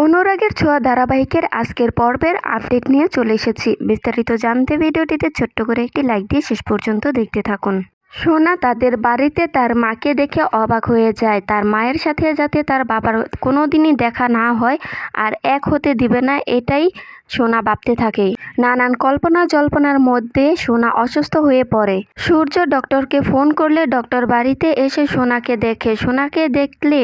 অনুরাগের ছোঁয়া ধারাবাহিকের আজকের পর্বের আপডেট নিয়ে চলে এসেছি। বিস্তারিত জানতে ভিডিওটিতে ছোট্ট করে একটি লাইক দিয়ে শেষ পর্যন্ত দেখতে থাকুন। সোনা তাদের বাড়িতে তার মাকে দেখে অবাক হয়ে যায়। তার মায়ের সাথে যাতে তার বাবার কোনোদিনই দেখা না হয় আর এক হতে দিবে না, এটাই সোনা ভাবতে থাকে। নানান কল্পনা জল্পনার মধ্যে সোনা অসুস্থ হয়ে পড়ে। সূর্য ডক্টরকে ফোন করলে ডক্টর বাড়িতে এসে সোনাকে দেখে। সোনাকে দেখলে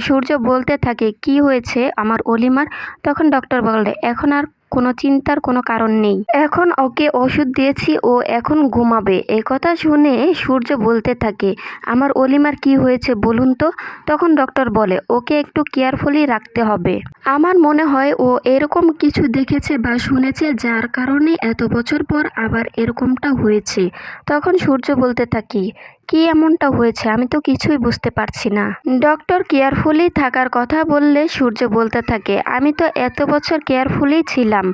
সূর্য বলতে থাকে, কি হয়েছে আমার অলিমার? তখন ডক্টর বলে, এখন আর কোনো চিন্তার কোনো কারণ নেই, এখন ওকে ওষুধ দিয়েছি, ও এখন ঘুমাবে। কথা শুনে সূর্য বলতে থাকে, আমার অলিমার কি হয়েছে বলুন তো? তখন ডক্টর বলে, ওকে একটু কেয়ারফুলি রাখতে হবে। আমার মনে হয় ও এরকম কিছু দেখেছে বা শুনেছে, যার কারণে এত বছর পর আবার এরকমটা হয়েছে। তখন সূর্য বলতে থাকি, কি এমনটা হয়েছে আমি তো কিছুই বুঝতে পারছি না। ডক্টর কেয়ারফুলি থাকার কথা বললে সূর্য বলতে থাকে, আমি তো এত বছর কেয়ারফুলি ছিলাম।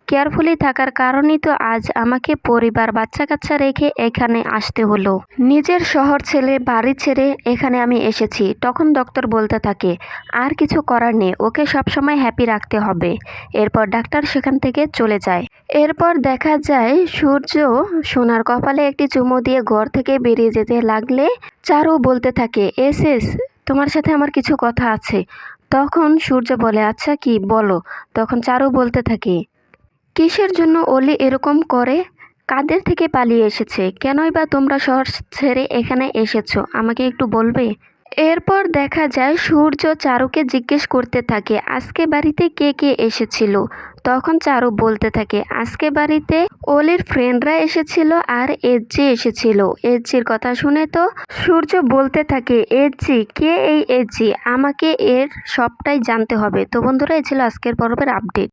কেয়ারফুলি থাকার কারণেই তো আজ আমাকে পরিবার বাচ্চা কাচ্চা রেখে এখানে আসতে হলো। নিজের শহর ছেড়ে বাড়ি ছেড়ে এখানে আমি এসেছি। তখন ডক্টর বলতে থাকে, আর কিছু করার নেই, ওকে সবসময় হ্যাপি রাখতে হবে। এরপর ডাক্তার সেখান থেকে চলে যায়। এরপর দেখা যায় সূর্য সোনার কপালে একটি চুমু দিয়ে ঘর থেকে বেরিয়ে যেতে লাগলে চারু বলতে থাকে, এস তোমার সাথে আমার কিছু কথা আছে। তখন সূর্য বলে, আচ্ছা কি বলো? তখন চারু বলতে থাকে, কিসের জন্য অলি এরকম করে? কাদের থেকে পালিয়ে এসেছে? কেনই বা তোমরা শহর ছেড়ে এখানে এসেছো, আমাকে একটু বলবে? এরপর দেখা যায় সূর্য চারুকে জিজ্ঞেস করতে থাকে, আজকে বাড়িতে কে কে এসেছিল? তখন চারু বলতে থাকে, আজকে বাড়িতে অলির ফ্রেন্ডরা এসেছিল আর এসজি এসেছিল। এসজির কথা শুনে তো সূর্য বলতে থাকে, এসজি কে? এই এসজি, আমাকে এর সবটাই জানতে হবে। তো বন্ধুরা, এই ছিল আজকের পর্বের আপডেট।